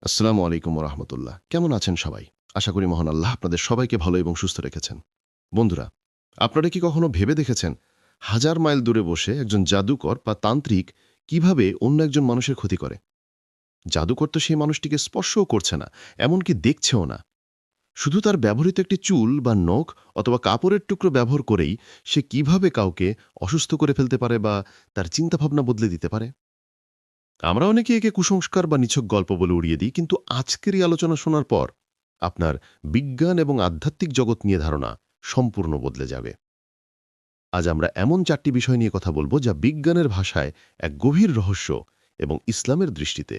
আসসালামু আলাইকুম রহমতুল্লাহ। কেমন আছেন সবাই? আশা করি মহান আল্লাহ আপনাদের সবাইকে ভালো এবং সুস্থ রেখেছেন। বন্ধুরা, আপনারা কি কখনো ভেবে দেখেছেন হাজার মাইল দূরে বসে একজন জাদুকর বা তান্ত্রিক কিভাবে অন্য একজন মানুষের ক্ষতি করে? জাদুকর তো সেই মানুষটিকে স্পর্শও করছে না, এমনকি দেখছেও না। শুধু তার ব্যবহৃত একটি চুল বা নখ অথবা কাপড়ের টুকরো ব্যবহার করেই সে কিভাবে কাউকে অসুস্থ করে ফেলতে পারে বা তার চিন্তাভাবনা বদলে দিতে পারে। আমরা অনেকে একে কুসংস্কার বা নিছক গল্প বলে উড়িয়ে দিই, কিন্তু আজকের এই আলোচনা শোনার পর আপনার বিজ্ঞান এবং আধ্যাত্মিক জগৎ নিয়ে ধারণা সম্পূর্ণ বদলে যাবে। আজ আমরা এমন 4টি বিষয় নিয়ে কথা বলবো যা বিজ্ঞানের ভাষায় এক গভীর রহস্য এবং ইসলামের দৃষ্টিতে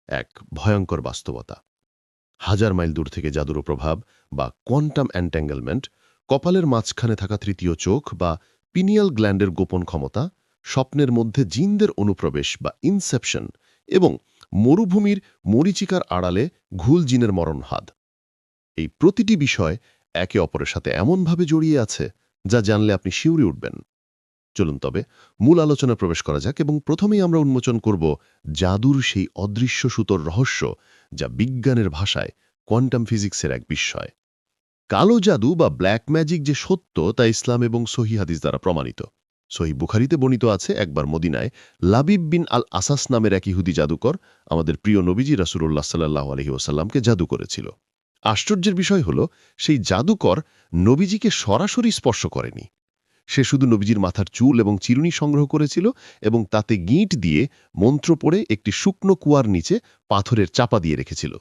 এক ভয়ঙ্কর বাস্তবতা। হাজার মাইল দূর থেকে জাদুর প্রভাব বা কোয়ান্টাম অ্যান্ট্যাঙ্গেলমেন্ট, কপালের মাঝখানে থাকা তৃতীয় চোখ বা পিনিয়াল গ্ল্যান্ডের গোপন ক্ষমতা, স্বপ্নের মধ্যে জিনদের অনুপ্রবেশ বা ইনসেপশন এবং মরুভূমির মরীচিকার আড়ালে ঘুল জিনের মরণহাদ। এই প্রতিটি বিষয় একে অপরের সাথে এমনভাবে জড়িয়ে আছে যা জানলে আপনি শিউরে উঠবেন। চলুন তবে মূল আলোচনায় প্রবেশ করা যাক এবং প্রথমেই আমরা উন্মোচন করব জাদুর সেই অদৃশ্য সুতোর রহস্য, যা বিজ্ঞানের ভাষায় কোয়ান্টাম ফিজিক্সের এক বিস্ময়। কালো জাদু বা ব্ল্যাক ম্যাজিক যে সত্য তা ইসলাম এবং সহি হাদিস দ্বারা প্রমাণিত। সহি বুখারিতে বর্ণিত আছে, একবার মদিনায় লাবিব বিন আল আসাস নামের এক ইহুদি জাদুকর আমাদের প্রিয় নবীজি রাসূলুল্লাহ সাল্লাল্লাহু আলাইহি ওয়াসাল্লামকে জাদু করেছিল। আশ্চর্যের বিষয় হল, সেই জাদুকর নবীজিকে সরাসরি স্পর্শ করেনি। সে শুধু নবীজির মাথার চুল এবং চিরুনি সংগ্রহ করেছিল এবং তাতে গিঁট দিয়ে মন্ত্র পড়ে একটি শুকনো কুয়ার নিচে পাথরের চাপা দিয়ে রেখেছিল।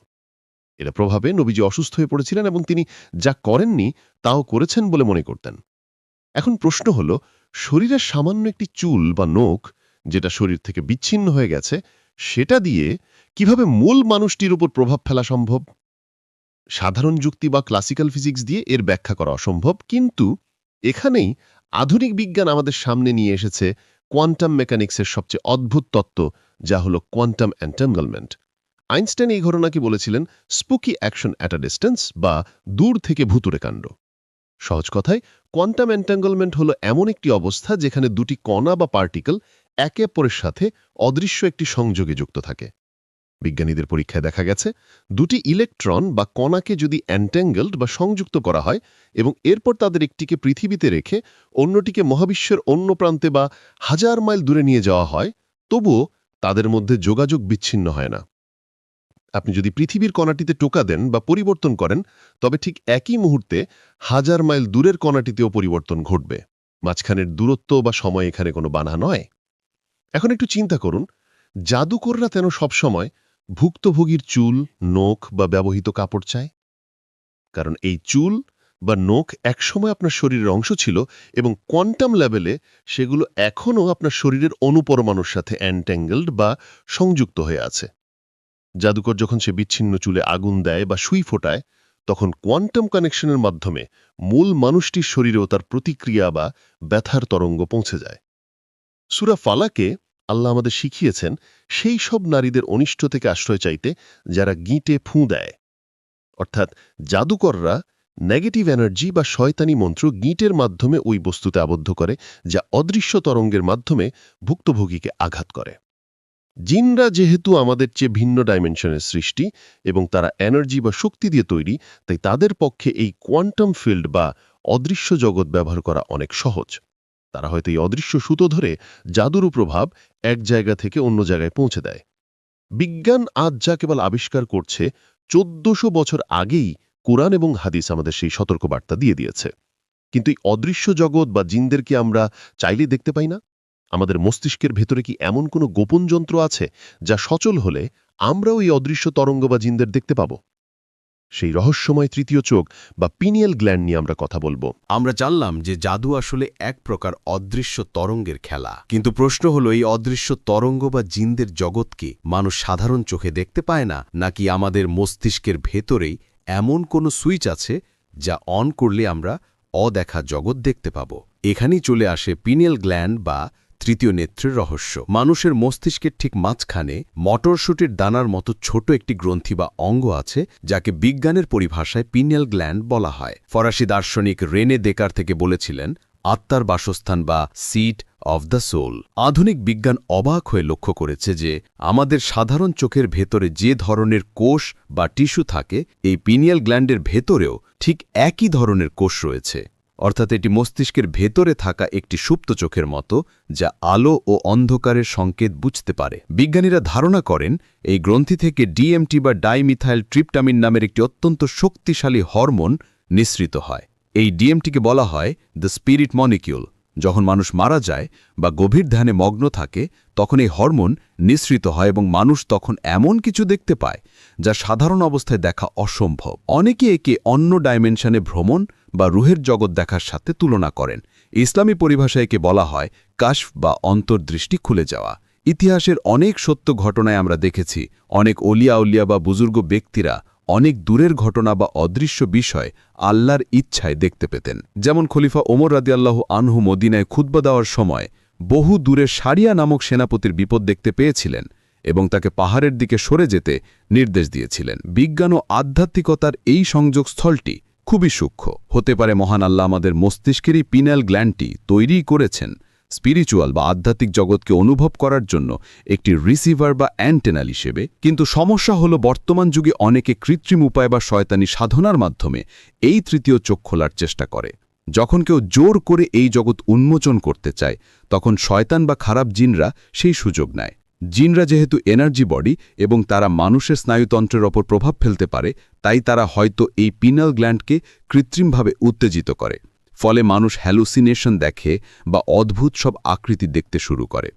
এর প্রভাবে নবীজি অসুস্থ হয়ে পড়েছিলেন এবং তিনি যা করেননি তাও করেছেন বলে মনে করতেন। এখন প্রশ্ন হল, শরীরের সামান্য একটি চুল বা নখ যেটা শরীর থেকে বিচ্ছিন্ন হয়ে গেছে, সেটা দিয়ে কিভাবে মূল মানুষটির উপর প্রভাব ফেলা সম্ভব? সাধারণ যুক্তি বা ক্লাসিক্যাল ফিজিক্স দিয়ে এর ব্যাখ্যা করা অসম্ভব, কিন্তু এখানেই আধুনিক বিজ্ঞান আমাদের সামনে নিয়ে এসেছে কোয়ান্টাম মেকানিক্সের সবচেয়ে অদ্ভুত তত্ত্ব, যা হল কোয়ান্টাম এন্টাঙ্গলমেন্ট। আইনস্টাইন এই ঘটনাকে বলেছিলেন spooky action at a distance বা দূর থেকে ভুতুড়ে কাণ্ড। সহজ কথায়, কোয়ান্টাম এন্টাঙ্গলমেন্ট হলো এমন একটি অবস্থা যেখানে দুটি কণা বা পার্টিকেল একে অপরের সাথে অদৃশ্য একটি সংযোগে যুক্ত থাকে। বিজ্ঞানীদের পরীক্ষায় দেখা গেছে, দুটি ইলেকট্রন বা কণাকে যদি অ্যান্ট্যাঙ্গলড বা সংযুক্ত করা হয় এবং এরপর তাদের একটিকে পৃথিবীতে রেখে অন্যটিকে মহাবিশ্বের অন্য প্রান্তে বা হাজার মাইল দূরে নিয়ে যাওয়া হয়, তবুও তাদের মধ্যে যোগাযোগ বিচ্ছিন্ন হয় না। আপনি যদি পৃথিবীর কণাটিতে টোকা দেন বা পরিবর্তন করেন, তবে ঠিক একই মুহূর্তে হাজার মাইল দূরের কণাটিতেও পরিবর্তন ঘটবে। মাঝখানের দূরত্ব বা সময় এখানে কোনো বাধা নয়। এখন একটু চিন্তা করুন, জাদুকররা কেন সবসময় ভুক্তভোগীর চুল, নখ বা ব্যবহৃত কাপড় চায়? কারণ এই চুল বা নখ একসময় আপনার শরীরের অংশ ছিল এবং কোয়ান্টাম লেভেলে সেগুলো এখনও আপনার শরীরের অণুপরমাণুর সাথে অ্যান্ট্যাঙ্গলড বা সংযুক্ত হয়ে আছে। জাদুকর যখন সে বিচ্ছিন্ন চুলে আগুন দেয় বা সুই ফোটায়, তখন কোয়ান্টাম কানেকশনের মাধ্যমে মূল মানুষটির শরীরেও তার প্রতিক্রিয়া বা ব্যথার তরঙ্গ পৌঁছে যায়। সূরা ফালাকে আল্লাহ আমাদের শিখিয়েছেন সেই সব নারীদের অনিষ্ট থেকে আশ্রয় চাইতে যারা গিঁটে ফুঁ দেয়। অর্থাৎ জাদুকররা নেগেটিভ এনার্জি বা শয়তানি মন্ত্র গিঁটের মাধ্যমে ওই বস্তুতে আবদ্ধ করে, যা অদৃশ্য তরঙ্গের মাধ্যমে ভুক্তভোগীকে আঘাত করে। জিনরা যেহেতু আমাদের চেয়ে ভিন্ন ডাইমেনশনের সৃষ্টি এবং তারা এনার্জি বা শক্তি দিয়ে তৈরি, তাই তাদের পক্ষে এই কোয়ান্টাম ফিল্ড বা অদৃশ্য জগৎ ব্যবহার করা অনেক সহজ। তারা হয়তো এই অদৃশ্য সুতো ধরে জাদুর প্রভাব এক জায়গা থেকে অন্য জায়গায় পৌঁছে দেয়। বিজ্ঞান আজ যা কেবল আবিষ্কার করছে, 1400 বছর আগেই কোরআন এবং হাদিস আমাদের সেই সতর্কবার্তা দিয়ে দিয়েছে। কিন্তু এই অদৃশ্য জগৎ বা জিনদের কি আমরা চাইলেই দেখতে পাই না? আমাদের মস্তিষ্কের ভেতরে কি এমন কোনো গোপন যন্ত্র আছে যা সচল হলে আমরাও এই অদৃশ্য তরঙ্গ বা জিনদের দেখতে পাব? সেই রহস্যময় তৃতীয় চোখ বা পিনিয়াল গ্ল্যান্ড নিয়ে আমরা কথা বলবো। আমরা জানলাম যে জাদু আসলে এক প্রকার অদৃশ্য তরঙ্গের খেলা, কিন্তু প্রশ্ন হলো, এই অদৃশ্য তরঙ্গ বা জিনদের জগৎকে মানুষ সাধারণ চোখে দেখতে পায় না, নাকি আমাদের মস্তিষ্কের ভেতরেই এমন কোনো সুইচ আছে যা অন করলে আমরা অদেখা জগৎ দেখতে পাব? এখানেই চলে আসে পিনিয়াল গ্ল্যান্ড বা তৃতীয় নেত্রের রহস্য। মানুষের মস্তিষ্কের ঠিক মাঝখানে মটরশুটির দানার মতো ছোট একটি গ্রন্থি বা অঙ্গ আছে, যাকে বিজ্ঞানের পরিভাষায় পিনিয়াল গ্ল্যান্ড বলা হয়। ফরাসি দার্শনিক রেনে দেকার থেকে বলেছিলেন, আত্মার বাসস্থান বা সিট অফ দ্য সোল। আধুনিক বিজ্ঞান অবাক হয়ে লক্ষ্য করেছে যে আমাদের সাধারণ চোখের ভেতরে যে ধরনের কোষ বা টিস্যু থাকে, এই পিনিয়াল গ্ল্যান্ডের ভেতরেও ঠিক একই ধরনের কোষ রয়েছে। অর্থাৎ এটি মস্তিষ্কের ভেতরে থাকা একটি সুপ্ত চোখের মতো, যা আলো ও অন্ধকারের সংকেত বুঝতে পারে। বিজ্ঞানীরা ধারণা করেন এই গ্রন্থি থেকে ডিএমটি বা ডাইমিথাইল ট্রিপটামিন নামের একটি অত্যন্ত শক্তিশালী হরমোন নিঃসৃত হয়। এই ডিএমটিকে বলা হয় দ্য স্পিরিট মলিকিউল। যখন মানুষ মারা যায় বা গভীর ধ্যানে মগ্ন থাকে, তখন এই হরমোন নিঃসৃত হয় এবং মানুষ তখন এমন কিছু দেখতে পায় যা সাধারণ অবস্থায় দেখা অসম্ভব। অনেকে একে অন্য ডাইমেনশনে ভ্রমণ বা রুহের জগৎ দেখার সাথে তুলনা করেন। ইসলামী পরিভাষায় একে বলা হয় কাশফ বা অন্তর্দৃষ্টি খুলে যাওয়া। ইতিহাসের অনেক সত্য ঘটনায় আমরা দেখেছি অনেক অলিয়া বা বুজুর্গ ব্যক্তিরা অনেক দূরের ঘটনা বা অদৃশ্য বিষয় আল্লাহর ইচ্ছায় দেখতে পেতেন। যেমন খলিফা ওমর রাদিয়াল্লাহু আনহু মদিনায় খুতবা দেওয়ার সময় বহু দূরে সারিয়া নামক সেনাপতির বিপদ দেখতে পেয়েছিলেন এবং তাকে পাহাড়ের দিকে সরে যেতে নির্দেশ দিয়েছিলেন। বিজ্ঞান ও আধ্যাত্মিকতার এই সংযোগস্থলটি খুবই সূক্ষ্ম হতে পারে। মহান আল্লাহ আমাদের মস্তিষ্কেরই পিনাল গ্ল্যান্ডটি তৈরি করেছেন স্পিরিচুয়াল বা আধ্যাত্মিক জগৎকে অনুভব করার জন্য একটি রিসিভার বা অ্যান্টেনাল হিসেবে। কিন্তু সমস্যা হলো বর্তমান যুগে অনেকে কৃত্রিম উপায় বা শয়তানি সাধনার মাধ্যমে এই তৃতীয় চোখ খোলার চেষ্টা করে। যখন কেউ জোর করে এই জগৎ উন্মোচন করতে চায়, তখন শয়তান বা খারাপ জিনরা সেই সুযোগ নেয়। জিনরা যেহেতু এনার্জি বডি এবং তারা মানুষের স্নায়ুতন্ত্রের ওপর প্রভাব ফেলতে পারে, তাই তারা হয়তো এই পিনাল গ্ল্যান্ডকে কৃত্রিমভাবে উত্তেজিত করে। ফলে মানুষ হ্যালুসিনেশন দেখে বা অদ্ভুত সব আকৃতি দেখতে শুরু করে।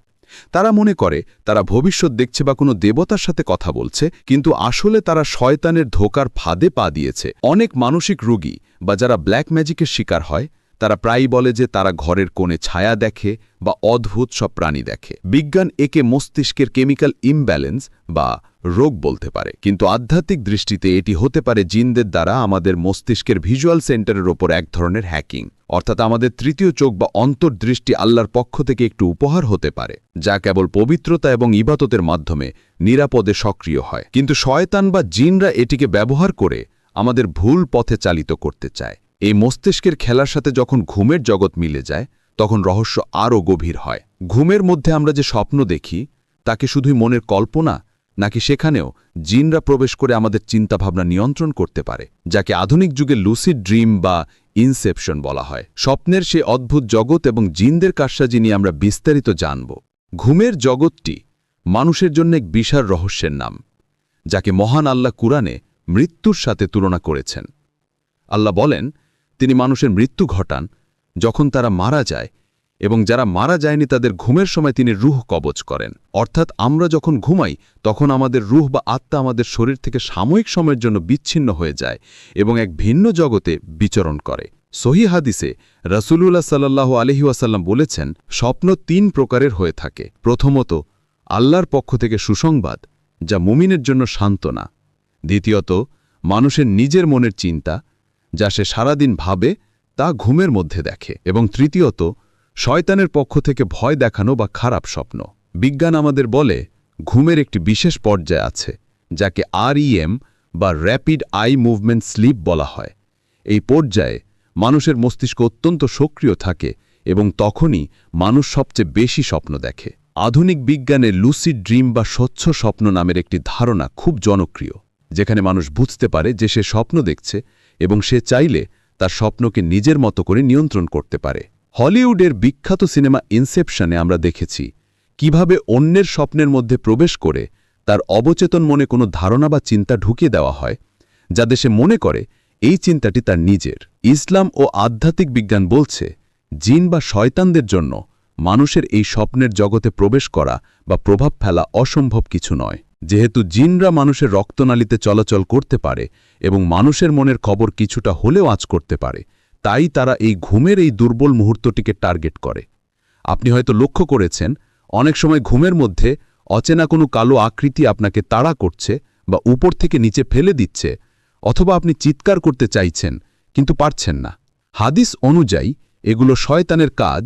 তারা মনে করে তারা ভবিষ্যৎ দেখছে বা কোনো দেবতার সাথে কথা বলছে, কিন্তু আসলে তারা শয়তানের ধোকার ফাঁদে পা দিয়েছে। অনেক মানসিক রোগী বা যারা ব্ল্যাক ম্যাজিকের শিকার হয়, তারা প্রায়ই বলে যে তারা ঘরের কোণে ছায়া দেখে বা অদ্ভুত সব প্রাণী দেখে। বিজ্ঞান একে মস্তিষ্কের কেমিক্যাল ইমব্যালেন্স বা রোগ বলতে পারে, কিন্তু আধ্যাত্মিক দৃষ্টিতে এটি হতে পারে জিনদের দ্বারা আমাদের মস্তিষ্কের ভিজুয়াল সেন্টারের ওপর এক ধরনের হ্যাকিং। অর্থাৎ আমাদের তৃতীয় চোখ বা অন্তর্দৃষ্টি আল্লাহর পক্ষ থেকে একটু উপহার হতে পারে, যা কেবল পবিত্রতা এবং ইবাদতের মাধ্যমে নিরাপদে সক্রিয় হয়। কিন্তু শয়তান বা জিনরা এটিকে ব্যবহার করে আমাদের ভুল পথে চালিত করতে চায়। এই মস্তিষ্কের খেলার সাথে যখন ঘুমের জগৎ মিলে যায়, তখন রহস্য আরও গভীর হয়। ঘুমের মধ্যে আমরা যে স্বপ্ন দেখি, তাকে শুধুই মনের কল্পনা, নাকি সেখানেও জিনরা প্রবেশ করে আমাদের চিন্তাভাবনা নিয়ন্ত্রণ করতে পারে, যাকে আধুনিক যুগে লুসিড ড্রিম বা ইনসেপশন বলা হয়। স্বপ্নের সে অদ্ভুত জগৎ এবং জিনদের কারসাজি নিয়ে আমরা বিস্তারিত জানব। ঘুমের জগৎটি মানুষের জন্য এক বিশাল রহস্যের নাম, যাকে মহান আল্লাহ কুরআনে মৃত্যুর সাথে তুলনা করেছেন। আল্লাহ বলেন, তিনি মানুষের মৃত্যু ঘটান যখন তারা মারা যায়, এবং যারা মারা যায়নি তাদের ঘুমের সময় তিনি রূহ কবজ করেন। অর্থাৎ আমরা যখন ঘুমাই, তখন আমাদের রূহ বা আত্মা আমাদের শরীর থেকে সাময়িক সময়ের জন্য বিচ্ছিন্ন হয়ে যায় এবং এক ভিন্ন জগতে বিচরণ করে। সহিহ হাদিসে রাসূলুল্লাহ সাল্লাল্লাহু আলাইহি ওয়াসাল্লাম বলেছেন, স্বপ্ন ৩ প্রকারের হয়ে থাকে। প্রথমত, আল্লাহর পক্ষ থেকে সুসংবাদ, যা মুমিনের জন্য সান্ত্বনা। দ্বিতীয়ত, মানুষের নিজের মনের চিন্তা, যা সে সারাদিন ভাবে, তা ঘুমের মধ্যে দেখে। এবং তৃতীয়ত, শয়তানের পক্ষ থেকে ভয় দেখানো বা খারাপ স্বপ্ন। বিজ্ঞান আমাদের বলে ঘুমের একটি বিশেষ পর্যায় আছে, যাকে REM বা র্যাপিড আই মুভমেন্ট স্লিপ বলা হয়। এই পর্যায়ে মানুষের মস্তিষ্ক অত্যন্ত সক্রিয় থাকে এবং তখনই মানুষ সবচেয়ে বেশি স্বপ্ন দেখে। আধুনিক বিজ্ঞানে লুসিড ড্রিম বা স্বচ্ছ স্বপ্ন নামের একটি ধারণা খুব জনপ্রিয়, যেখানে মানুষ বুঝতে পারে যে সে স্বপ্ন দেখছে এবং সে চাইলে তার স্বপ্নকে নিজের মতো করে নিয়ন্ত্রণ করতে পারে। হলিউডের বিখ্যাত সিনেমা ইনসেপশনে আমরা দেখেছি কিভাবে অন্যের স্বপ্নের মধ্যে প্রবেশ করে তার অবচেতন মনে কোনো ধারণা বা চিন্তা ঢুকিয়ে দেওয়া হয়, যাতে সে মনে করে এই চিন্তাটি তার নিজের। ইসলাম ও আধ্যাত্মিক বিজ্ঞান বলছে, জিন বা শয়তানদের জন্য মানুষের এই স্বপ্নের জগতে প্রবেশ করা বা প্রভাব ফেলা অসম্ভব কিছু নয়। যেহেতু জিনরা মানুষের রক্তনালীতে চলাচল করতে পারে এবং মানুষের মনের খবর কিছুটা হলেও আঁচ করতে পারে, তাই তারা এই ঘুমের এই দুর্বল মুহূর্তটিকে টার্গেট করে। আপনি হয়তো লক্ষ্য করেছেন, অনেক সময় ঘুমের মধ্যে অচেনা কোনো কালো আকৃতি আপনাকে তাড়া করছে বা উপর থেকে নিচে ফেলে দিচ্ছে, অথবা আপনি চিৎকার করতে চাইছেন কিন্তু পারছেন না। হাদিস অনুযায়ী এগুলো শয়তানের কাজ,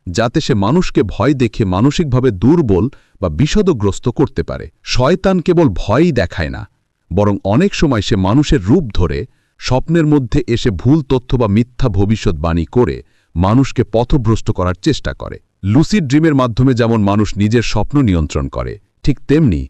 যাতে সে মানুষকে ভয় দেখে মানসিকভাবে দুর্বল বা বিষদগ্রস্ত করতে পারে। শয়তান কেবল ভয়ই দেখায় না, বরং অনেক সময় সে মানুষের রূপ ধরে স্বপ্নের মধ্যে এসে ভুল তথ্য বা মিথ্যা ভবিষ্যৎবাণী করে মানুষকে পথভ্রষ্ট করার চেষ্টা করে। লুসিড ড্রিমের মাধ্যমে যেমন মানুষ নিজের স্বপ্ন নিয়ন্ত্রণ করে, ঠিক তেমনি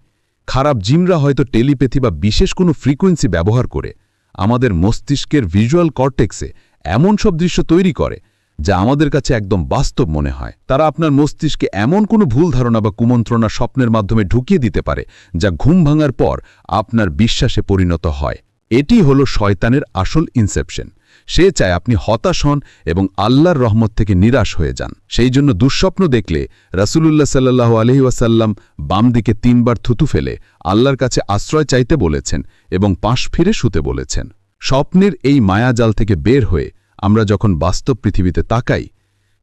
খারাপ জিনরা হয়তো টেলিপ্যাথি বা বিশেষ কোনো ফ্রিকোয়েন্সি ব্যবহার করে আমাদের মস্তিষ্কের ভিজুয়াল কর্টেক্সে এমন সব দৃশ্য তৈরি করে যা আমাদের কাছে একদম বাস্তব মনে হয়। তারা আপনার মস্তিষ্কে এমন কোনো ভুল ধারণা বা কুমন্ত্রণা স্বপ্নের মাধ্যমে ঢুকিয়ে দিতে পারে যা ঘুম ভাঙার পর আপনার বিশ্বাসে পরিণত হয়। এটি হলো শয়তানের আসল ইনসেপশন। সে চায় আপনি হতাশ হন এবং আল্লাহর রহমত থেকে নিরাশ হয়ে যান। সেই জন্য দুঃস্বপ্ন দেখলে রাসূলুল্লাহ সাল্লাল্লাহু আলাইহি ওয়াসাল্লাম বাম দিকে ৩ বার থুতু ফেলে আল্লাহর কাছে আশ্রয় চাইতে বলেছেন এবং পাশ ফিরে শুতে বলেছেন। স্বপ্নের এই মায়াজাল থেকে বের হয়ে আমরা যখন বাস্তব পৃথিবীতে তাকাই,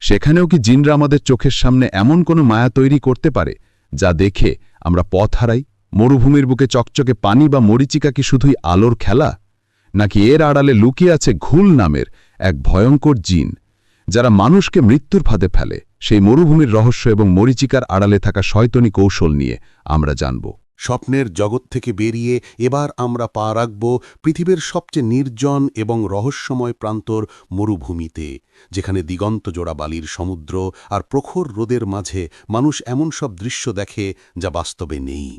সেখানেও কি জিনরা আমাদের চোখের সামনে এমন কোনো মায়া তৈরি করতে পারে যা দেখে আমরা পথ হারাই? মরুভূমির বুকে চকচকে পানি বা মরিচিকা কি শুধুই আলোর খেলা, নাকি এর আড়ালে লুকিয়ে আছে ঘুল নামের এক ভয়ঙ্কর জিন যারা মানুষকে মৃত্যুর ফাঁদে ফেলে? সেই মরুভূমির রহস্য এবং মরিচিকার আড়ালে থাকা শয়তানি কৌশল নিয়ে আমরা জানব। স্বপ্নের জগৎ থেকে বেরিয়ে এবার আমরা পা রাখব পৃথিবীর সবচেয়ে নির্জন এবং রহস্যময় প্রান্তর মরুভূমিতে, যেখানে দিগন্ত জোড়া বালির সমুদ্র আর প্রখর রোদের মাঝে মানুষ এমন সব দৃশ্য দেখে যা বাস্তবে নেই।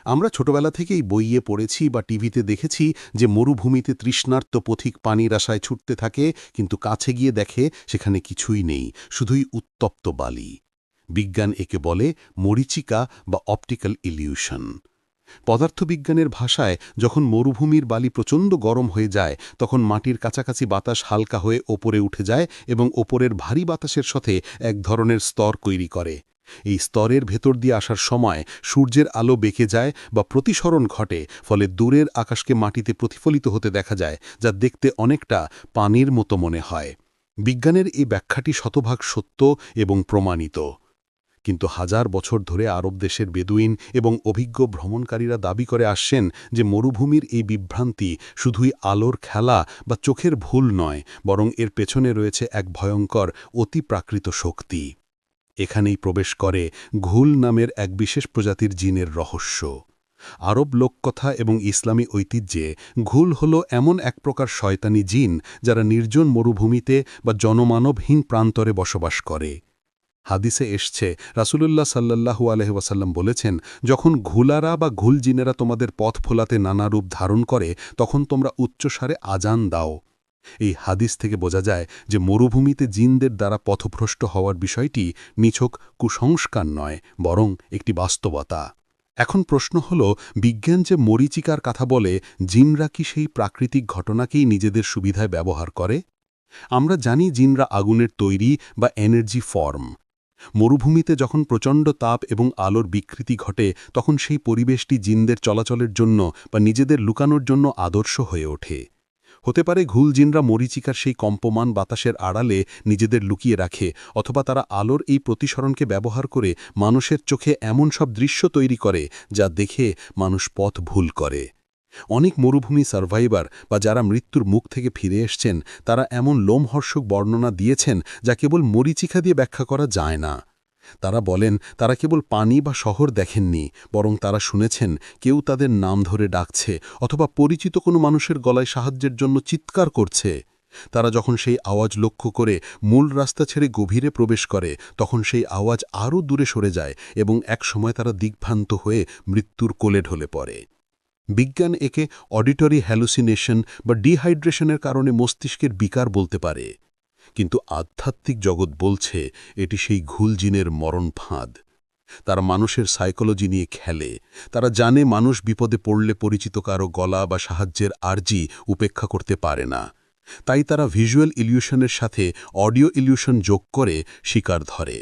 আমরা ছোটবেলা থেকেই বইয়ে পড়েছি বা টিভিতে দেখেছি যে মরুভূমিতে তৃষ্ণার্ত পথিক পানির আশায় ছুটতে থাকে, কিন্তু কাছে গিয়ে দেখে সেখানে কিছুই নেই, শুধুই উত্তপ্ত বালি। বিজ্ঞান একে বলে মরিচিকা বা অপটিক্যাল ইলিউশন। পদার্থবিজ্ঞানের ভাষায় যখন মরুভূমির বালি প্রচণ্ড গরম হয়ে যায়, তখন মাটির কাছাকাছি বাতাস হালকা হয়ে ওপরে উঠে যায় এবং ওপরের ভারী বাতাসের সাথে এক ধরনের স্তর তৈরি করে। এই স্তরের ভেতর দিয়ে আসার সময় সূর্যের আলো বেঁকে যায় বা প্রতিসরণ ঘটে, ফলে দূরের আকাশকে মাটিতে প্রতিফলিত হতে দেখা যায়, যা দেখতে অনেকটা পানির মতো মনে হয়। বিজ্ঞানের এই ব্যাখ্যাটি শতভাগ সত্য এবং প্রমাণিত। কিন্তু হাজার বছর ধরে আরব দেশের বেদুইন এবং অভিজ্ঞ ভ্রমণকারীরা দাবি করে আসছেন যে মরুভূমির এই বিভ্রান্তি শুধুই আলোর খেলা বা চোখের ভুল নয়, বরং এর পেছনে রয়েছে এক ভয়ঙ্কর অতিপ্রাকৃত শক্তি। এখানেই প্রবেশ করে ঘুল নামের এক বিশেষ প্রজাতির জিনের রহস্য। আরব লোককথা এবং ইসলামী ঐতিহ্যে ঘুল হল এমন এক প্রকার শয়তানি জিন যারা নির্জন মরুভূমিতে বা জনমানবহীন প্রান্তরে বসবাস করে। হাদিসে এসছে, রাসূলুল্লাহ সাল্লাল্লাহু আলাইহি ওয়াসাল্লাম বলেছেন, যখন ঘুলারা বা ঘুল জিনেরা তোমাদের পথ ভোলাতে নানা রূপ ধারণ করে, তখন তোমরা উচ্চস্বরে আজান দাও। এই হাদিস থেকে বোঝা যায় যে মরুভূমিতে জিনদের দ্বারা পথভ্রষ্ট হওয়ার বিষয়টি নিছক কুসংস্কার নয়, বরং একটি বাস্তবতা। এখন প্রশ্ন হল, বিজ্ঞান যে মরিচিকার কথা বলে, জিনরা কি সেই প্রাকৃতিক ঘটনাকেই নিজেদের সুবিধায় ব্যবহার করে? আমরা জানি জিনরা আগুনের তৈরি বা এনার্জি ফর্ম। মরুভূমিতে যখন প্রচণ্ড তাপ এবং আলোর বিকৃতি ঘটে, তখন সেই পরিবেশটি জিনদের চলাচলের জন্য বা নিজেদের লুকানোর জন্য আদর্শ হয়ে ওঠে। হতে পারে ঘুল জিনরা মরিচিকার সেই কম্পমান বাতাসের আড়ালে নিজেদের লুকিয়ে রাখে, অথবা তারা আলোর এই প্রতিসরণকে ব্যবহার করে মানুষের চোখে এমন সব দৃশ্য তৈরি করে যা দেখে মানুষ পথ ভুল করে। অনেক মরুভূমি সার্ভাইভার বা যারা মৃত্যুর মুখ থেকে ফিরে এসছেন, তারা এমন লোমহর্ষক বর্ণনা দিয়েছেন যা কেবল মরিচিকা দিয়ে ব্যাখ্যা করা যায় না। তারা বলেন তারা কেবল পানি বা শহর দেখেননি, বরং তারা শুনেছেন কেউ তাদের নাম ধরে ডাকছে অথবা পরিচিত কোনো মানুষের গলায় সাহায্যের জন্য চিৎকার করছে। তারা যখন সেই আওয়াজ লক্ষ্য করে মূল রাস্তা ছেড়ে গভীরে প্রবেশ করে, তখন সেই আওয়াজ আরও দূরে সরে যায় এবং একসময় তারা দিগ্ভ্রান্ত হয়ে মৃত্যুর কোলে ঢলে পড়ে। বিজ্ঞান একে অডিটরি হ্যালুসিনেশন বা ডিহাইড্রেশনের কারণে মস্তিষ্কের বিকার বলতে পারে, কিন্তু আধ্যাত্মিক জগৎ বলছে এটি সেই ঘুল জিনের মরণ ফাঁদ। তারা মানুষের সাইকোলজি নিয়ে খেলে। তারা জানে মানুষ বিপদে পড়লে পরিচিত কারো গলা বা সাহায্যের আর্জি উপেক্ষা করতে পারে না। তাই তারা ভিজুয়াল ইলিউশনের সাথে অডিও ইলিউশন যোগ করে শিকার ধরে।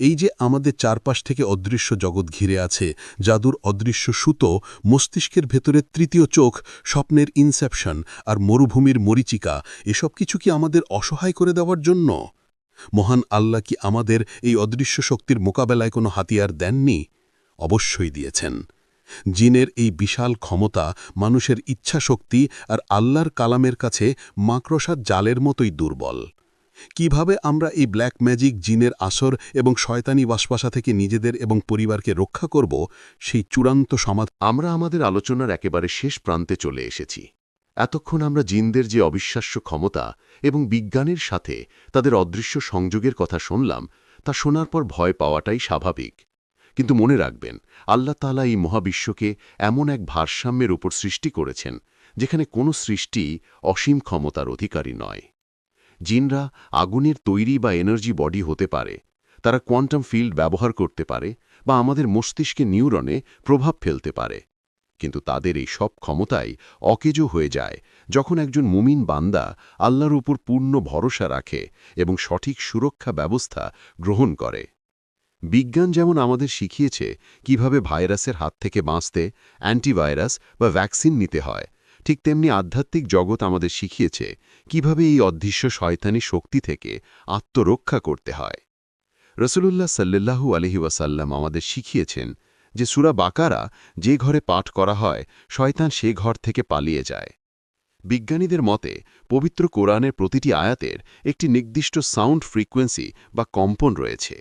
এই যে আমাদের চারপাশ থেকে অদৃশ্য জগৎ ঘিরে আছে, জাদুর অদৃশ্য সুতো, মস্তিষ্কের ভেতরে তৃতীয় চোখ, স্বপ্নের ইনসেপশন আর মরুভূমির মরিচিকা, এসব কিছু কি আমাদের অসহায় করে দেওয়ার জন্য? মহান আল্লাহ কি আমাদের এই অদৃশ্য শক্তির মোকাবেলায় কোনো হাতিয়ার দেননি? অবশ্যই দিয়েছেন। জিনের এই বিশাল ক্ষমতা মানুষের ইচ্ছাশক্তি আর আল্লাহর কালামের কাছে মাকড়সার জালের মতোই দুর্বল। কিভাবে আমরা এই ব্ল্যাক ম্যাজিক, জিনের আসর এবং শয়তানি ওয়াসওয়াসা থেকে নিজেদের এবং পরিবারকে রক্ষা করব, সেই চূড়ান্ত সমাধান। আমরা আমাদের আলোচনার একেবারে শেষ প্রান্তে চলে এসেছি। এতক্ষণ আমরা জিনদের যে অবিশ্বাস্য ক্ষমতা এবং বিজ্ঞানের সাথে তাদের অদৃশ্য সংযোগের কথা শুনলাম, তা শোনার পর ভয় পাওয়াটাই স্বাভাবিক। কিন্তু মনে রাখবেন, আল্লাহ তাআলা এই মহাবিশ্বকে এমন এক ভারসাম্যের উপর সৃষ্টি করেছেন যেখানে কোনো সৃষ্টি অসীম ক্ষমতার অধিকারী নয়। জিনরা আগুনের তৈরি বা এনার্জি বডি হতে পারে, তারা কোয়ান্টাম ফিল্ড ব্যবহার করতে পারে বা আমাদের মস্তিষ্কে নিউরনে প্রভাব ফেলতে পারে। কিন্তু তাদের এই সব ক্ষমতাই অকেজো হয়ে যায় যখন একজন মুমিন বান্দা আল্লাহর উপর পূর্ণ ভরসা রাখে এবং সঠিক সুরক্ষা ব্যবস্থা গ্রহণ করে। বিজ্ঞান যেমন আমাদের শিখিয়েছে কিভাবে ভাইরাসের হাত থেকে বাঁচতে অ্যান্টিভাইরাস বা ভ্যাকসিন নিতে হয়, ঠিক তেমনি আধ্যাত্মিক জগৎ আমাদের শিখিয়েছে কিভাবে এই অদৃশ্য শয়তানি শক্তি থেকে আত্মরক্ষা করতে হয়। রাসূলুল্লাহ সাল্লাল্লাহু আলাইহি ওয়াসাল্লাম আমাদের শিখিয়েছেন যে সূরা বাকারা যে ঘরে পাঠ করা হয়, শয়তান সে ঘর থেকে পালিয়ে যায়। বিজ্ঞানীদের মতে পবিত্র কোরআনের প্রতিটি আয়াতের একটি নির্দিষ্ট সাউন্ড ফ্রিকোয়েন্সি বা কম্পন রয়েছে।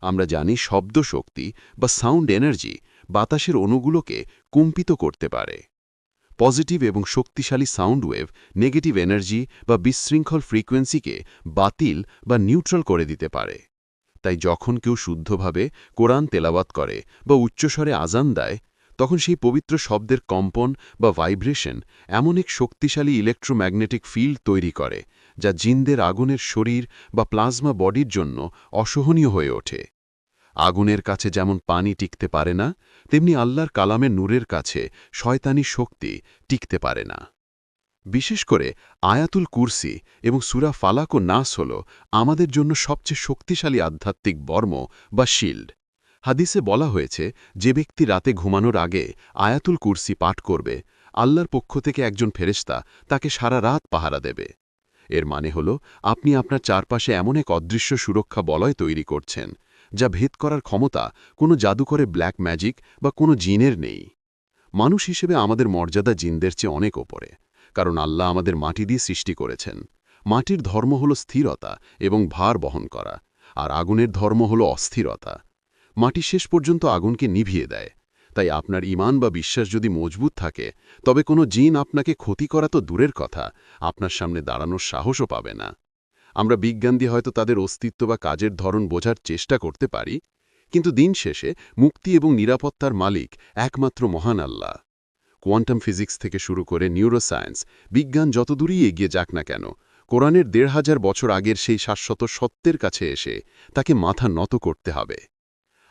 আমরা জানি শব্দ শক্তি বা সাউন্ড এনার্জি বাতাসের অণুগুলোকে কম্পিত করতে পারে। পজিটিভ এবং শক্তিশালী সাউন্ড ওয়েভ নেগেটিভ এনার্জি বা বিশৃঙ্খল ফ্রিকোয়েন্সিকে বাতিল বা নিউট্রাল করে দিতে পারে। তাই যখন কেউ শুদ্ধভাবে কোরআন তেলাওয়াত করে বা উচ্চস্বরে আজান দেয়, তখন সেই পবিত্র শব্দের কম্পন বা ভাইব্রেশন এমন এক শক্তিশালী ইলেকট্রোম্যাগনেটিক ফিল্ড তৈরি করে যা জিনদের আগুনের শরীর বা প্লাজমা বডির জন্য অসহনীয় হয়ে ওঠে। আগুনের কাছে যেমন পানি টিকতে পারে না, তেমনি আল্লাহর কালামের নূরের কাছে শয়তানি শক্তি টিকতে পারে না। বিশেষ করে আয়াতুল কুরসি এবং সূরা ফালাক ও নাস হল আমাদের জন্য সবচেয়ে শক্তিশালী আধ্যাত্মিক বর্ম বা শিল্ড। হাদিসে বলা হয়েছে, যে ব্যক্তি রাতে ঘুমানোর আগে আয়াতুল কুরসি পাঠ করবে, আল্লাহর পক্ষ থেকে একজন ফেরেশতা তাকে সারা রাত পাহারা দেবে। এর মানে হল আপনি আপনার চারপাশে এমন এক অদৃশ্য সুরক্ষা বলয় তৈরি করছেন যা ভেদ করার ক্ষমতা কোনো জাদুকরে ব্ল্যাক ম্যাজিক বা কোনো জিনের নেই। মানুষ হিসেবে আমাদের মর্যাদা জিনদের চেয়ে অনেক ওপরে, কারণ আল্লাহ আমাদের মাটি দিয়ে সৃষ্টি করেছেন। মাটির ধর্ম হল স্থিরতা এবং ভার বহন করা, আর আগুনের ধর্ম হল অস্থিরতা। মাটি শেষ পর্যন্ত আগুনকে নিভিয়ে দেয়। তাই আপনার ঈমান বা বিশ্বাস যদি মজবুত থাকে, তবে কোনো জিন আপনাকে ক্ষতি করা তো দূরের কথা, আপনার সামনে দাঁড়ানোর সাহসও পাবে না। আমরা বিজ্ঞান দিয়ে হয়তো তাদের অস্তিত্ব বা কাজের ধরন বোঝার চেষ্টা করতে পারি, কিন্তু দিন শেষে মুক্তি এবং নিরাপত্তার মালিক একমাত্র মহান আল্লাহ। কোয়ান্টাম ফিজিক্স থেকে শুরু করে নিউরোসায়েন্স, বিজ্ঞান যতদূরই এগিয়ে যাক না কেন, কোরআনের ১৫০০ বছর আগের সেই শাশ্বত সত্যের কাছে এসে তাকে মাথা নত করতে হবে।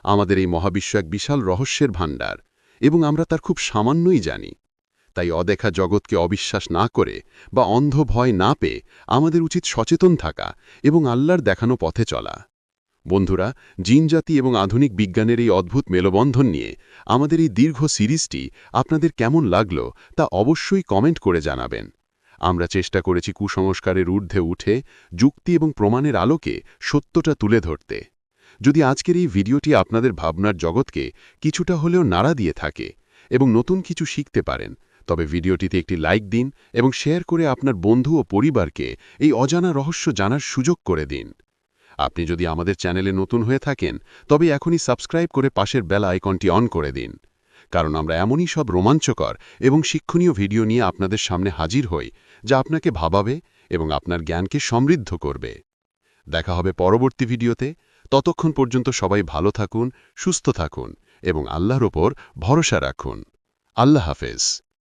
আমাদের এই মহাবিশ্ব এক বিশাল রহস্যের ভাণ্ডার, এবং আমরা তার খুব সামান্যই জানি। তাই অদেখা জগৎকে অবিশ্বাস না করে বা অন্ধ ভয় না পেয়ে আমাদের উচিত সচেতন থাকা এবং আল্লাহর দেখানো পথে চলা। বন্ধুরা, জিনজাতি এবং আধুনিক বিজ্ঞানের এই অদ্ভুত মেলবন্ধন নিয়ে আমাদের এই দীর্ঘ সিরিজটি আপনাদের কেমন লাগলো তা অবশ্যই কমেন্ট করে জানাবেন। আমরা চেষ্টা করেছি কুসংস্কারের ঊর্ধ্বে উঠে যুক্তি এবং প্রমাণের আলোকে সত্যটা তুলে ধরতে। যদি আজকের এই ভিডিওটি আপনাদের ভাবনার জগৎকে কিছুটা হলেও নাড়া দিয়ে থাকে এবং নতুন কিছু শিখতে পারেন, তবে ভিডিওটিতে একটি লাইক দিন এবং শেয়ার করে আপনার বন্ধু ও পরিবারকে এই অজানা রহস্য জানার সুযোগ করে দিন। আপনি যদি আমাদের চ্যানেলে নতুন হয়ে থাকেন, তবে এখনই সাবস্ক্রাইব করে পাশের বেল আইকনটি অন করে দিন, কারণ আমরা এমনই সব রোমাঞ্চকর এবং শিক্ষণীয় ভিডিও নিয়ে আপনাদের সামনে হাজির হই যা আপনাকে ভাবাবে এবং আপনার জ্ঞানকে সমৃদ্ধ করবে। দেখা হবে পরবর্তী ভিডিওতে। ততক্ষণ পর্যন্ত সবাই ভালো থাকুন, সুস্থ থাকুন এবং আল্লাহর ওপর ভরসা রাখুন। আল্লাহ হাফেজ।